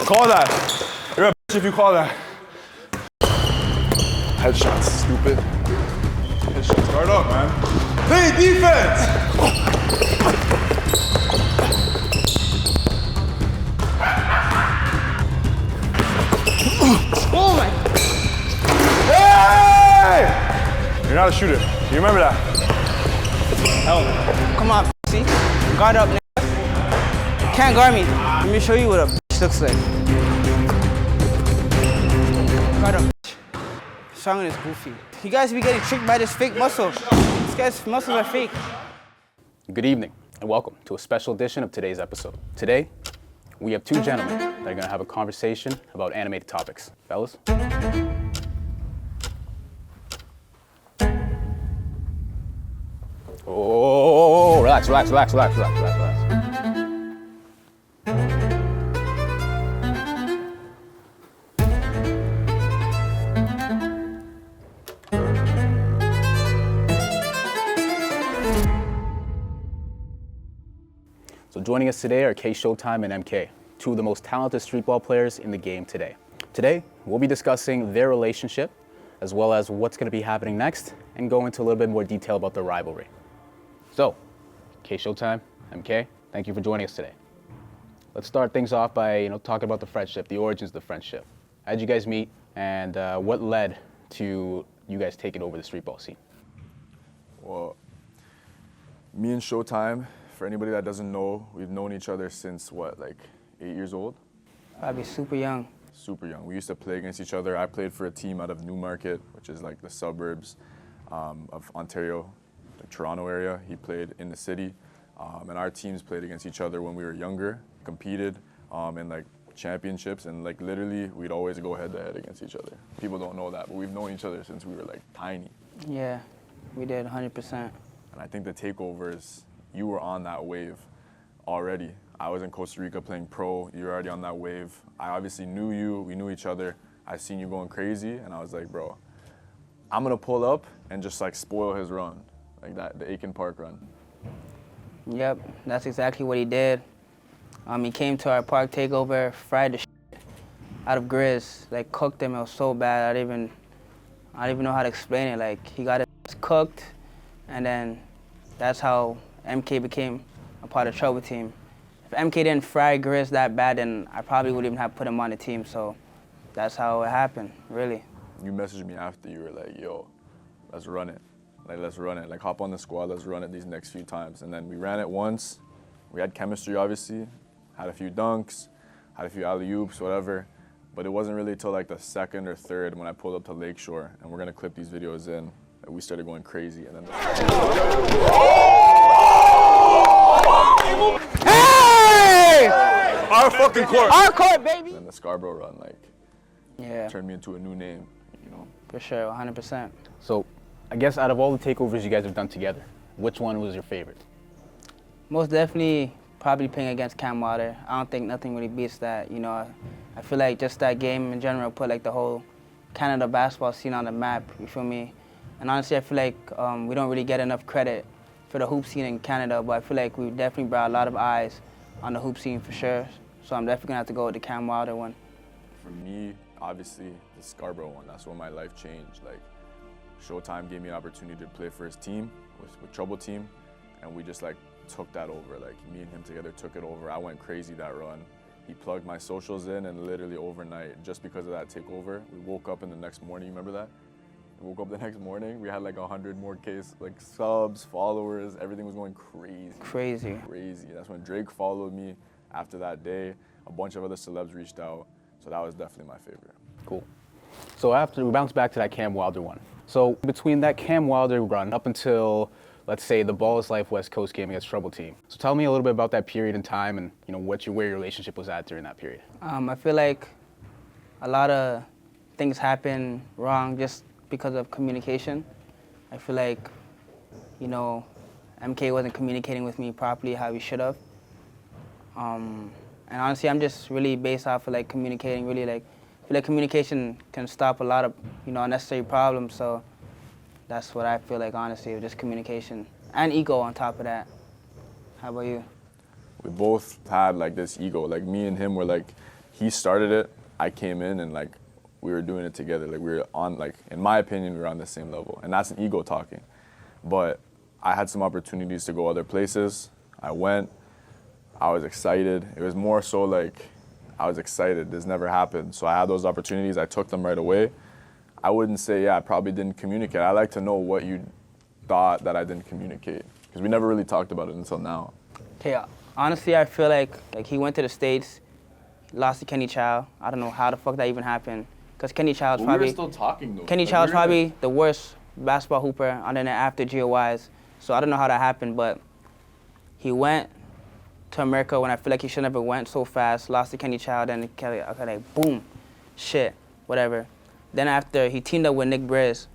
Call that. You're a bitch if you call that. Headshots, stupid. Headshots, guard up, man. Play defense! Oh my. Hey! You're not a shooter. You remember that? Hell no. Come on, see? Guard up, nigga. Can't guard me. Let me show you what a bitch looks like. Guard up, bitch. Song is goofy. You guys be getting tricked by this fake muscle. This guy's muscles are fake. Good evening and welcome to a special edition of today's episode. Today, we have two gentlemen that are going to have a conversation about animated topics. Fellas? Oh, relax. So joining us today are Showtime and MK, two of the most talented streetball players in the game today. Today, we'll be discussing their relationship, as well as what's going to be happening next, and go into a little bit more detail about the rivalry. So, Showtime, MK, thank you for joining us today. Let's start things off by talking about the friendship, the origins of the friendship. How did you guys meet, and what led to you guys taking over the streetball scene? Well, me and Showtime, for anybody that doesn't know, we've known each other since what, like 8 years old? Probably super young. Super young. We used to play against each other. I played for a team out of Newmarket, which is like the suburbs of Ontario, the Toronto area. He played in the city, and our teams played against each other when we were younger, competed in like championships, and like literally we'd always go head to head against each other. People don't know that, but we've known each other since we were like tiny. Yeah, we did 100%. And I think the takeovers, you were on that wave already. I was in Costa Rica playing pro, you were already on that wave. I obviously knew you, we knew each other. I seen you going crazy, and I was like, bro, I'm gonna pull up and just like spoil his run, like that, the Aiken Park run. Yep, that's exactly what he did. He came to our park takeover, fried the shit out of Grizz, like cooked him. It was so bad, I don't even know how to explain it. Like he got it cooked, and then that's how MK became a part of Trouble Team. If MK didn't fry Grizz that bad, then I probably wouldn't even have put him on the team. So that's how it happened, really. You messaged me after, you were like, yo, let's run it. Like, let's run it. Like, hop on the squad, let's run it these next few times. And then we ran it once. We had chemistry, obviously. Had a few dunks, had a few alley-oops, whatever. But it wasn't really until like the second or third when I pulled up to Lakeshore, and we're gonna clip these videos in, that we started going crazy. And then Hey! our fucking court! Our court, baby! And then the Scarborough run, like, Yeah, turned me into a new name, you know? for sure, 100%. So, I guess out of all the takeovers you guys have done together, which one was your favorite? Most definitely, probably playing against Cam Water. I don't think nothing really beats that. I feel like just that game in general put like the whole Canada basketball scene on the map. You feel me? And honestly, I feel like we don't really get enough credit for the hoop scene in Canada, but I feel like we definitely brought a lot of eyes on the hoop scene for sure. So I'm definitely gonna have to go with the Cam Wilder one. For me, obviously, the Scarborough one, that's when my life changed. Like, Showtime gave me an opportunity to play for his team, with Trouble Team, and we just like took that over. Like, me and him together took it over. I went crazy that run. He plugged my socials in, and literally overnight, just because of that takeover, we woke up in the next morning. You remember that? We woke up the next morning, we had like 100 more like subs, followers, everything was going crazy. Crazy. Crazy. That's when Drake followed me after that day. A bunch of other celebs reached out, so that was definitely my favorite. Cool. So after we bounce back to that Cam Wilder one. So between that Cam Wilder run up until, let's say, the BallisLife West Coast game against Trouble Team. So tell me a little bit about that period in time and where your relationship was at during that period. I feel like a lot of things happen wrong just because of communication. I feel like, MK wasn't communicating with me properly how he should have. And honestly, I'm just really based off of like communicating, really like, I feel like communication can stop a lot of, unnecessary problems. So that's what I feel like, honestly, just communication and ego on top of that. How about you? We both had like this ego. Like me and him were like he started it, I came in, and like we were doing it together. Like we were on, like in my opinion, we were on the same level, and that's an ego talking. But I had some opportunities to go other places. I went. I was excited. It was more so like I was excited. This never happened. So I had those opportunities. I took them right away. I wouldn't say, yeah, I probably didn't communicate. I like to know what you thought that I didn't communicate, because we never really talked about it until now. Okay, honestly, I feel like he went to the States, lost to Kenny Chow. I don't know how the fuck that even happened, because Kenny Chow's probably... we were still talking, though. Kenny Chow's probably the worst basketball hooper on the net after GOYs. So I don't know how that happened, but he went to America when I feel like he should never went so fast, lost to Kenny Chow, then Kelly, okay, like, boom, shit, whatever. Then after, he teamed up with Nick Briz.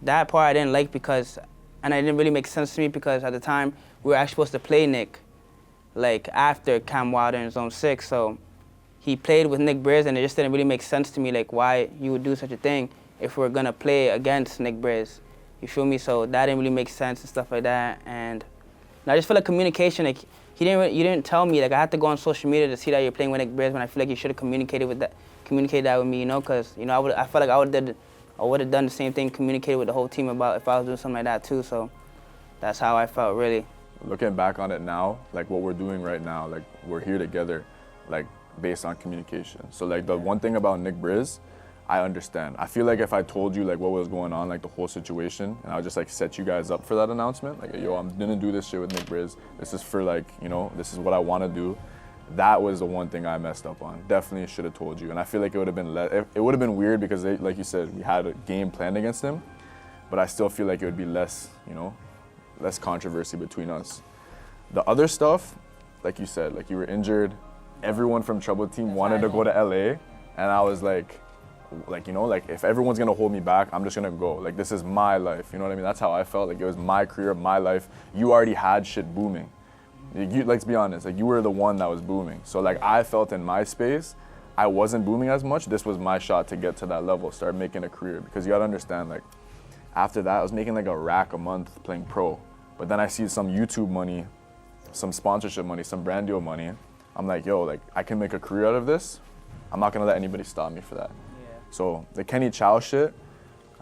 That part I didn't like because, and it didn't really make sense to me because at the time, we were actually supposed to play Nick, like, after Cam Wilder in Zone 6, so he played with Nick Briz, and it just didn't really make sense to me, like, why you would do such a thing if we're gonna play against Nick Briz. You feel me? So that didn't really make sense and stuff like that, and I just feel like communication, like, you didn't tell me, like, I had to go on social media to see that you're playing with Nick Briz when I feel like you should have communicated that with me, you know, because, you know, I felt like I would have done the same thing, communicated with the whole team about if I was doing something like that too, so that's how I felt, really. Looking back on it now, like what we're doing right now, like we're here together, like based on communication. So like the one thing about Nick Briz, I understand. I feel like if I told you like what was going on, like the whole situation, and I would just like set you guys up for that announcement, like, yo, I'm gonna do this shit with Nick Briz. This is for like, you know, this is what I wanna do. That was the one thing I messed up on. Definitely should have told you. And I feel like it would have been, it would have been weird because they, like you said, we had a game planned against him, but I still feel like it would be less, you know, less controversy between us. The other stuff, like you said, like you were injured, everyone from Trouble Team wanted to go to LA, and I was like, you know, like if everyone's gonna hold me back, I'm just gonna go. Like this is my life, you know what I mean? That's how I felt. Like it was my career, my life. You already had shit booming. Let's be honest, like you were the one that was booming. So like I felt in my space, I wasn't booming as much. This was my shot to get to that level, start making a career. Because you gotta understand, like after that, I was making like a rack a month playing pro. But then I see some YouTube money, some sponsorship money, some brand deal money. I'm like, yo, like I can make a career out of this. I'm not gonna let anybody stop me for that. Yeah. So the Kenny Chow shit,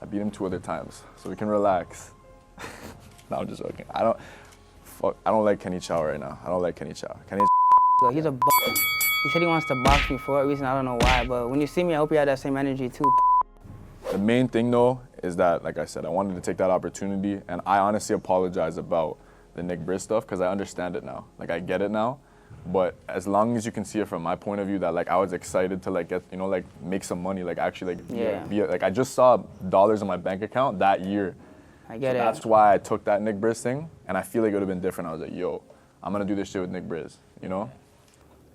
I beat him 2 other times, so we can relax. No, I'm just joking. I don't like Kenny Chow right now. I don't like Kenny Chow. He's a he said he wants to box me for a reason, I don't know why, but when you see me, I hope you have that same energy too. The main thing though is that, like I said, I wanted to take that opportunity, and I honestly apologize about the Nick Briz stuff because I understand it now. Like I get it now, but as long as you can see it from my point of view, that like I was excited to like get, you know, like make some money, like actually like like I just saw dollars in my bank account that year. I get it. That's why I took that Nick Briz thing, and I feel like it would have been different. I was like, yo, I'm gonna do this shit with Nick Briz, you know?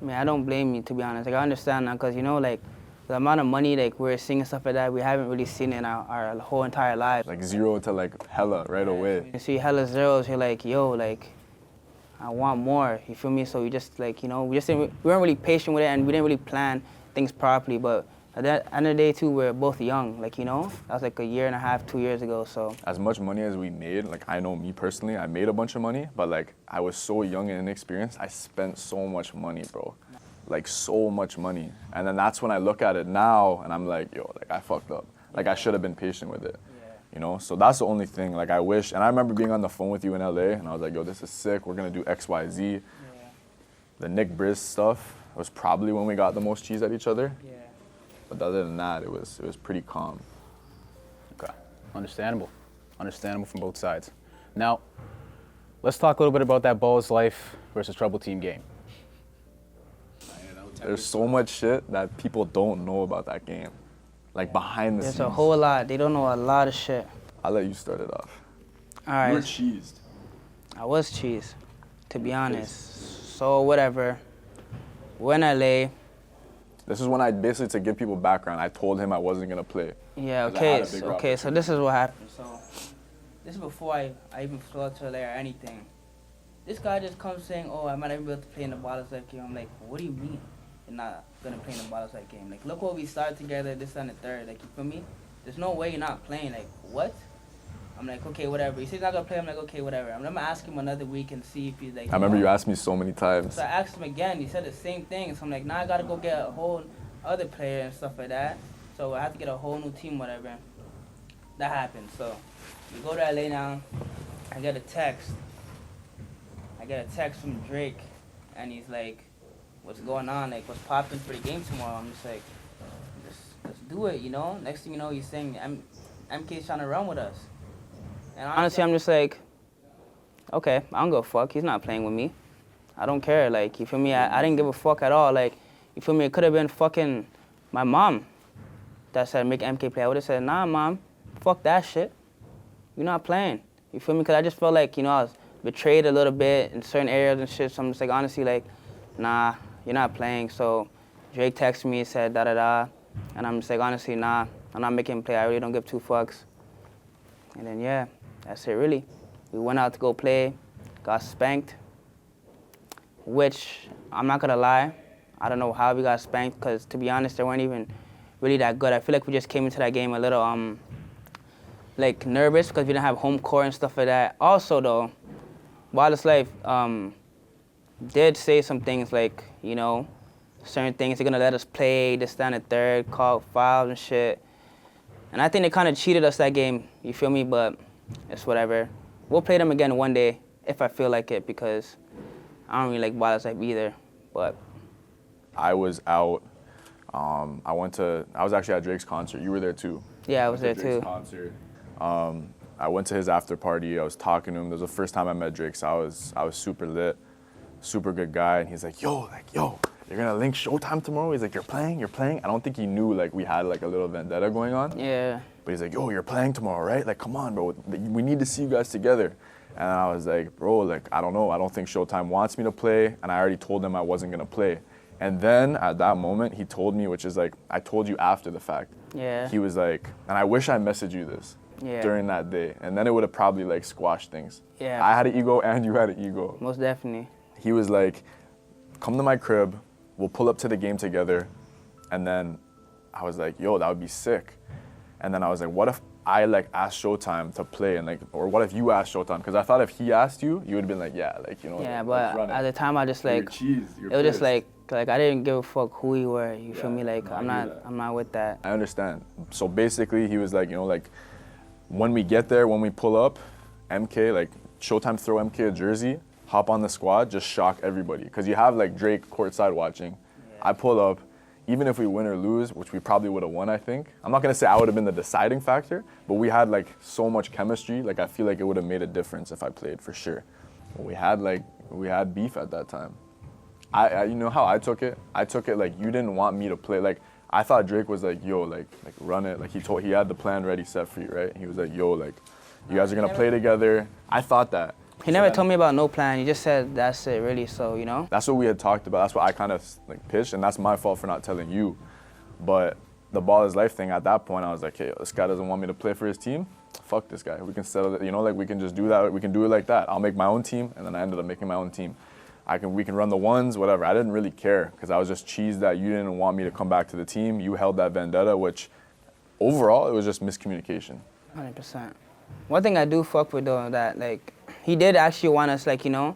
I mean, I don't blame you, to be honest. Like, I understand now, because, you know, like, the amount of money, like, we're seeing and stuff like that, we haven't really seen it in our whole entire lives. Like 0 to, like, hella right away. You see hella zeros, you're like, yo, like, I want more, you feel me? So we just, like, you know, we weren't really patient with it, and we didn't really plan things properly, but at the end of the day, too, we're both young, like, you know? That was, like, 1.5 years, 2 years ago, so. As much money as we made, like, I know me personally, I made a bunch of money, but, like, I was so young and inexperienced, I spent so much money, bro. Like, so much money. And then that's when I look at it now, and I'm like, yo, like, I fucked up. Like, I should have been patient with it, you know? So that's the only thing, like, I wish, and I remember being on the phone with you in LA, and I was like, yo, this is sick, we're gonna do X, Y, Z. Yeah. The Nick Briz stuff was probably when we got the most cheese at each other. Yeah. But other than that, it was pretty calm. Okay, understandable. Understandable from both sides. Now, let's talk a little bit about that BallisLife versus Trouble Team game. There's so much shit that people don't know about that game. Like behind the scenes. There's a whole lot. They don't know a lot of shit. I'll let you start it off. All right. You were cheesed. I was cheesed, to be honest. So whatever. We're in LA. This is when I basically, to give people background, I told him I wasn't gonna play. Yeah, okay, so this is what happened. So this is before I even flew to LA or anything. This guy just comes saying, oh, I might not be able to play in the BallisLife game. I'm like, what do you mean you're not gonna play in the BallisLife game? Like, look what we started together, this and the third. Like, you feel me? There's no way you're not playing. Like, what? I'm like, okay, whatever. He says he's not gonna play. I'm like, okay, whatever. I'm gonna ask him another week and see if he's like. I remember you asked me so many times. So I asked him again. He said the same thing. So I'm like, now I gotta go get a whole other player and stuff like that. So I have to get a whole new team, whatever. That happened. So we go to LA now. I get a text. From Drake, and he's like, "What's going on? Like, what's popping for the game tomorrow?" I'm just like, "Let's do it, you know." Next thing you know, he's saying, "MK's trying to run with us." And honestly, I'm just like, okay, I don't give a fuck. He's not playing with me. I don't care. Like, you feel me? I didn't give a fuck at all. Like, you feel me? It could have been fucking my mom that said make MK play. I would have said, nah, mom, fuck that shit. You're not playing. You feel me? Because I just felt like, you know, I was betrayed a little bit in certain areas and shit. So I'm just like, honestly, like, nah, you're not playing. So Drake texted me and said da-da-da. And I'm just like, honestly, nah, I'm not making him play. I really don't give 2 fucks. And then, yeah, that's it, really. We went out to go play, got spanked, which, I'm not gonna lie, I don't know how we got spanked, because to be honest, they weren't even really that good. I feel like we just came into that game a little, like, nervous because we didn't have home court and stuff like that. Also, though, BallisLife did say some things like, you know, certain things, they're gonna let us play, this, that, and the third, call fouls and shit. And I think they kind of cheated us that game, you feel me? But it's whatever. We'll play them again one day if I feel like it, because I don't really like BallisLife either, but. I was out. I was actually at Drake's concert. You were there too. Yeah, I was there Drake's too. Concert. I went to his after party. I was talking to him. That was the first time I met Drake, so I was super lit, super good guy. And he's like, yo, you're gonna link Showtime tomorrow? He's like, you're playing? I don't think he knew like we had like a little vendetta going on. Yeah. But he's like, yo, you're playing tomorrow, right? Like, come on, bro. We need to see you guys together. And I was like, bro, like, I don't know. I don't think Showtime wants me to play. And I already told him I wasn't gonna play. And then at that moment, he told me, which is like, I told you after the fact. Yeah. He was like, and I wish I messaged you this during that day. And then it would have probably like squashed things. Yeah. I had an ego and you had an ego. Most definitely. He was like, come to my crib. We'll pull up to the game together. And then I was like, yo, that would be sick. And then I was like, what if I like asked Showtime to play, and like, or what if you asked Showtime? Because I thought if he asked you, you would have been like, yeah, like, you know. Yeah, but at the time I just like, you're it was just like I didn't give a fuck who you were. You feel me? Like, I'm not with that. I understand. So basically, he was like, you know, like, when we get there, when we pull up, MK, like, Showtime throw MK a jersey, hop on the squad, just shock everybody. Because you have like Drake courtside watching. Yeah. I pull up. Even if we win or lose, which we probably would have won, I think. I'm not gonna say I would have been the deciding factor, but we had like so much chemistry. Like I feel like it would have made a difference if I played for sure. But we had beef at that time. I you know how I took it? I took it like you didn't want me to play. Like I thought Drake was like, yo, like run it. Like he had the plan ready set for you, right? He was like, yo, like you guys are gonna play together. I thought that. He never told me about no plan. He just said that's it, really. So, you know. That's what we had talked about. That's what I kind of like pitched, and that's my fault for not telling you. But the BallisLife thing, at that point, I was like, hey, this guy doesn't want me to play for his team. Fuck this guy. We can settle it. You know, like we can just do that. We can do it like that. I'll make my own team, and then I ended up making my own team. We can run the ones, whatever. I didn't really care because I was just cheesed that you didn't want me to come back to the team. You held that vendetta, which overall it was just miscommunication. 100%. One thing I do fuck with though, that like he did actually want us, like, you know,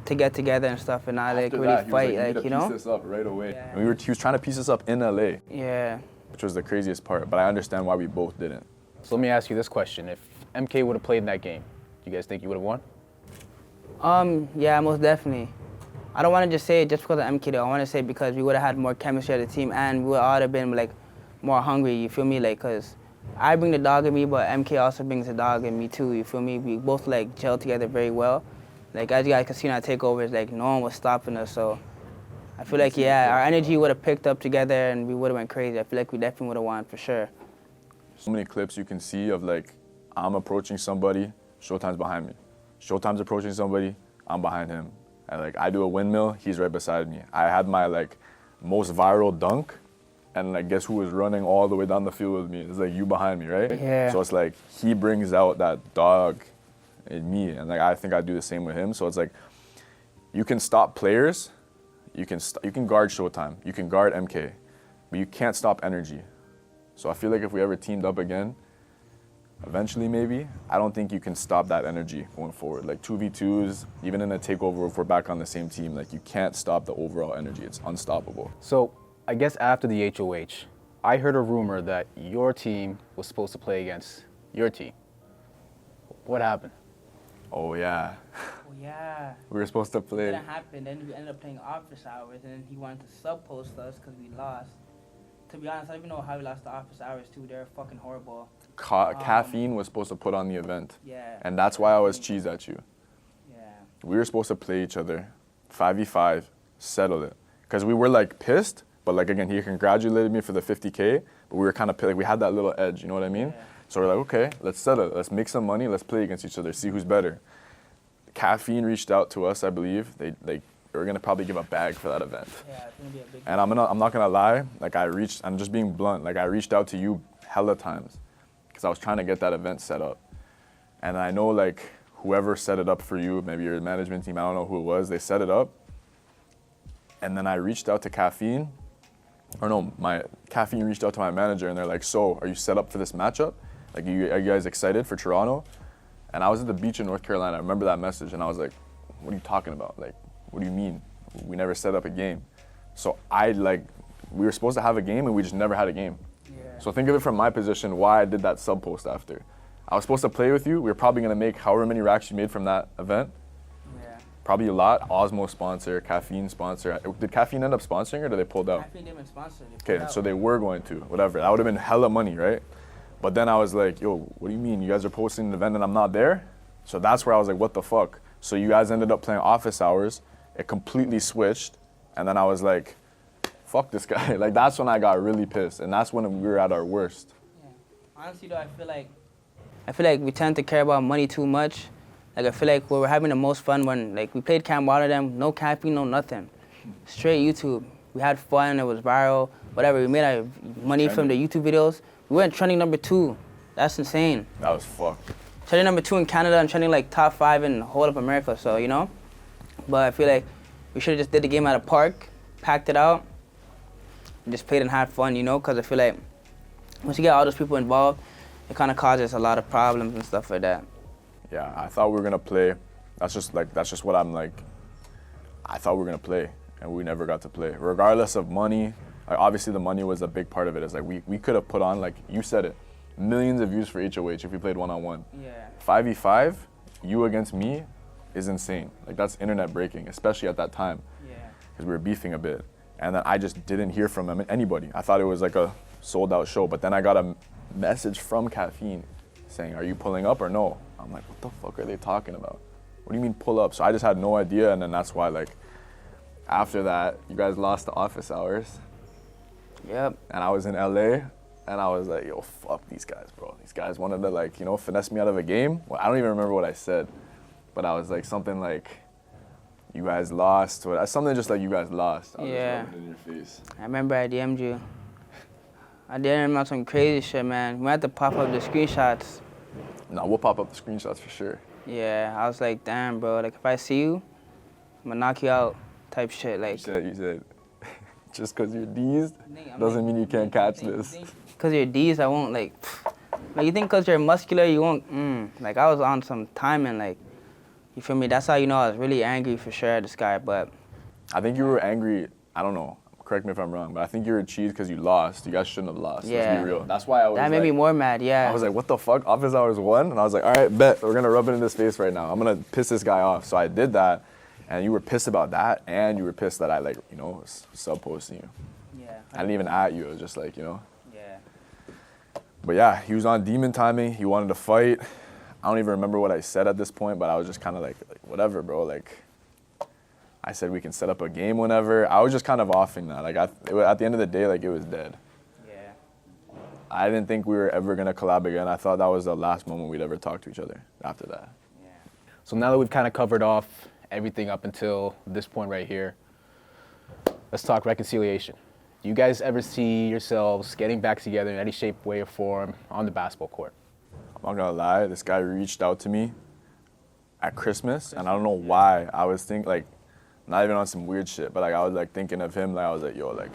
to get together and stuff and not like really fight, like, you know. Piece this up right away. Yeah. And he was trying to piece this up in LA. Yeah. Which was the craziest part, but I understand why we both didn't. So let me ask you this question: if MK would have played in that game, do you guys think you would have won? Yeah, most definitely. I don't want to just say it just because of MK though. I want to say it because we would have had more chemistry as a team and we would all have been like more hungry. You feel me? Like, cause I bring the dog in me, but MK also brings the dog in me too, you feel me? We both like gel together very well. Like as you guys can see in our takeovers, like no one was stopping us, so I feel like, yeah, our energy would have picked up together and we would have went crazy. I feel like we definitely would have won for sure. So many clips you can see of like, I'm approaching somebody, Showtime's behind me. Showtime's approaching somebody, I'm behind him. And like I do a windmill, he's right beside me. I had my like most viral dunk, and like guess who was running all the way down the field with me? It's like you behind me, right? Yeah. So it's like he brings out that dog in me, and like I think I do the same with him. So it's like you can stop players, you can guard Showtime, you can guard MK, but you can't stop energy. So I feel like if we ever teamed up again, eventually maybe. I don't think you can stop that energy going forward. Like 2v2s, even in a takeover, if we're back on the same team, like you can't stop the overall energy. It's unstoppable. So I guess after the HOH, I heard a rumor that your team was supposed to play against your team. What happened? Oh yeah. Oh, yeah. We were supposed to It play. didn't happen. Then we ended up playing office hours, and then he wanted to sub-post us because we lost. To be honest, I don't even know how we lost the office hours, too. They're fucking horrible. Caffeine was supposed to put on the event. Yeah. And that's why I was cheesed at you. Yeah. We were supposed to play each other, 5v5, settle it. Because we were like pissed, but like again, he congratulated me for the 50K, but we were kind of like, we had that little edge, you know what I mean? Yeah. So we're like, okay, let's settle it. Let's make some money. Let's play against each other, see who's better. Caffeine reached out to us, I believe. They were gonna probably give a bag for that event. Yeah, it's gonna be a big. And I'm not gonna lie, like I'm just being blunt, like I reached out to you hella times because I was trying to get that event set up. And I know like whoever set it up for you, maybe your management team, I don't know who it was, they set it up. And then I reached out to Caffeine, or no, my Caffeine reached out to my manager and they're like, so are you set up for this matchup? Like, are you guys excited for Toronto? And I was at the beach in North Carolina. I remember that message and I was like, what are you talking about? Like, what do you mean? We never set up a game. So we were supposed to have a game and we just never had a game. Yeah. So think of it from my position, why I did that sub post after. I was supposed to play with you. We were probably gonna make however many racks you made from that event. Yeah. Probably a lot. Osmo sponsor, Caffeine sponsor. Did Caffeine end up sponsoring or did they pull out? Caffeine didn't sponsor. Okay, so they were going to, whatever. That would have been hella money, right? But then I was like, yo, what do you mean? You guys are posting an event and I'm not there? So that's where I was like, what the fuck? So you guys ended up playing office hours. It completely switched. And then I was like, fuck this guy. Like, that's when I got really pissed. And that's when we were at our worst. Yeah. Honestly, though, I feel like we tend to care about money too much. Like, I feel like we were having the most fun when, like, we played Camp Rotterdam, no caffeine, no nothing. Straight YouTube. We had fun, it was viral, whatever. We made our money from the YouTube videos. We went trending #2. That's insane. That was fucked. Trending #2 in Canada and trending like top 5 in the whole of America, so, you know? But I feel like we should have just did the game at a park, packed it out, and just played and had fun, you know? Because I feel like once you get all those people involved, it kind of causes a lot of problems and stuff like that. Yeah, I thought we were gonna play. That's just what I'm like. I thought we were gonna play, and we never got to play. Regardless of money, like obviously the money was a big part of it. It's like we could have put on, like you said it, millions of views for HOH if we played 1-on-1. Yeah. 5v5, you against me, is insane. Like that's internet breaking, especially at that time. Yeah. Because we were beefing a bit, and then I just didn't hear from anybody. I thought it was like a sold out show, but then I got a message from Caffeine saying, are you pulling up or no? I'm like, what the fuck are they talking about? What do you mean pull up? So I just had no idea, and then that's why, like, after that, you guys lost the office hours. Yep. And I was in LA, and I was like, yo, fuck these guys, bro. These guys wanted to, like, you know, finesse me out of a game. Well, I don't even remember what I said, but I was like, something like, you guys lost, or something just like you guys lost. I was Yeah. just rubbing it in your face. I remember I DM'd you. I DM'd him on some crazy shit, man. We had to pop up the screenshots. No, we'll pop up the screenshots for sure. Yeah, I was like, damn, bro. Like, if I see you, I'm gonna knock you out type shit. Like, You said, just because you're D's doesn't mean you can't catch this. Because you're D's, I won't, like, you think because you're muscular, you won't, Like, I was on some timing, like, you feel me? That's how you know I was really angry for sure at this guy, but. I think you were angry, I don't know, correct me if I'm wrong, but I think you were cheesed because you lost. You guys shouldn't have lost, Yeah. let's be real. That's why I was That made me more mad, yeah. I was like, what the fuck? Office hours 1? And I was like, all right, bet. We're going to rub it in his face right now. I'm going to piss this guy off. So I did that, and you were pissed about that, and you were pissed that I, like, you know, was sub-posting you. Yeah. I didn't even at you. It was just like, you know. Yeah. But yeah, he was on demon timing. He wanted to fight. I don't even remember what I said at this point, but I was just kind of like, whatever, bro. Like, I said we can set up a game whenever. I was just kind of offing that. Like, at the end of the day, like, it was dead. Yeah. I didn't think we were ever going to collab again. I thought that was the last moment we'd ever talk to each other after that. Yeah. So now that we've kind of covered off everything up until this point right here, let's talk reconciliation. Do you guys ever see yourselves getting back together in any shape, way, or form on the basketball court? I'm not gonna lie, this guy reached out to me at Christmas, and I don't know why. I was thinking, like, not even on some weird shit, but like I was like thinking of him, like I was like, yo, like,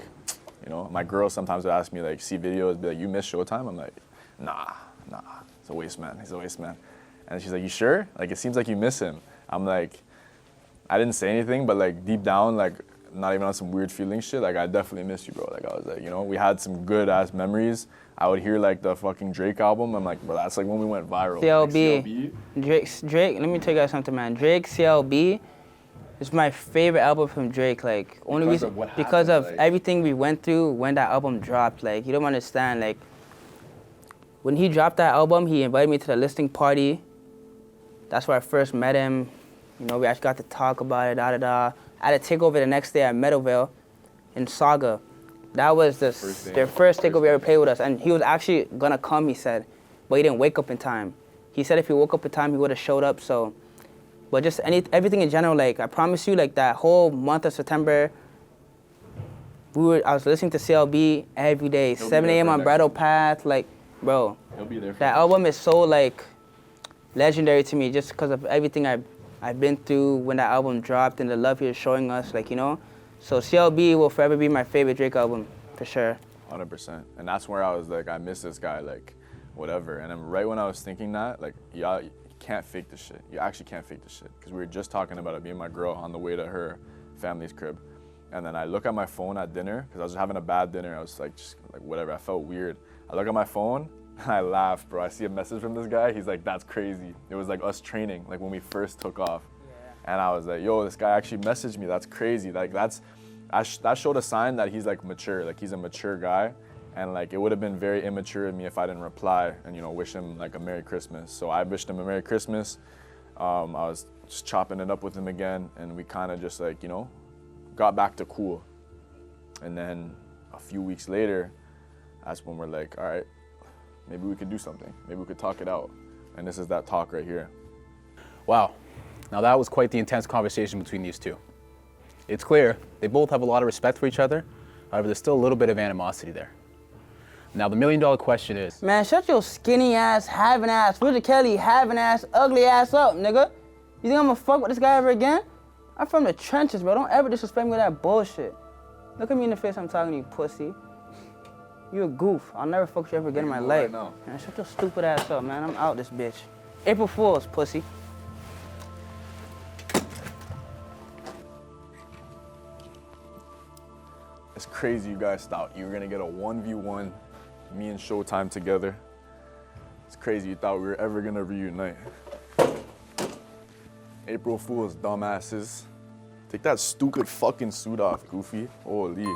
you know, my girl sometimes would ask me, like, see videos, be like, you miss Showtime? I'm like, nah. he's a waste man, he's a waste man. And she's like, you sure? Like, it seems like you miss him. I'm like, I didn't say anything, but like deep down, like not even on some weird feeling shit, like I definitely miss you, bro. Like I was like, you know, we had some good ass memories. I would hear like the fucking Drake album. I'm like, bro, that's like when we went viral. CLB. Like, Drake, let me tell you guys something, man. Drake, CLB is my favorite album from Drake. Like, only Because reason, of what because happened, of like- everything we went through when that album dropped. Like, you don't understand. Like, when he dropped that album, he invited me to the listening party. That's where I first met him. You know, we actually got to talk about it, I had a takeover the next day at Meadowville in Saga. That was their first takeover ever played with us. And he was actually gonna come, he said, but he didn't wake up in time. He said if he woke up in time, he would have showed up, so. But just everything in general, like, I promise you, like, that whole month of September, I was listening to CLB every day, 7 a.m. on Bridle Path, like, bro. He'll be there for that you. album is so, like, legendary to me just because of everything I've been through when that album dropped and the love he was showing us, like, you know? So CLB will forever be my favorite Drake album, for sure. 100%. And that's where I was like, I miss this guy, like, whatever. And then right when I was thinking that, like, y'all, you can't fake this shit. You actually can't fake this shit. Because we were just talking about it, me and my girl, on the way to her family's crib. And then I look at my phone at dinner, because I was having a bad dinner. I was like, just like, whatever. I felt weird. I look at my phone, and I laugh, bro. I see a message from this guy. He's like, that's crazy. It was like us training, like when we first took off. And I was like, yo, this guy actually messaged me. That's crazy. Like, that showed a sign that he's like mature. Like, he's a mature guy. And like, it would have been very immature of me if I didn't reply and, you know, wish him like a Merry Christmas. So I wished him a Merry Christmas. I was just chopping it up with him again. And we kind of just like, you know, got back to cool. And then a few weeks later, that's when we're like, all right, maybe we could do something. Maybe we could talk it out. And this is that talk right here. Wow. Now that was quite the intense conversation between these two. It's clear they both have a lot of respect for each other. However, there's still a little bit of animosity there. Now the $1 million question is, Man, shut your skinny ass, having ass, Richard Kelly, having ass, ugly ass up, nigga. You think I'm gonna fuck with this guy ever again? I'm from the trenches, bro. Don't ever disrespect me with that bullshit. Look at me in the face, I'm talking to you, pussy. You a goof. I'll never fuck with you ever again in my life. Now. Man, shut your stupid ass up, man. I'm out this bitch. April Fools, pussy. It's crazy you guys thought you were gonna get a 1v1, me and Showtime together. It's crazy you thought we were ever gonna reunite. April Fools, dumbasses. Take that stupid fucking suit off, Goofy. Holy.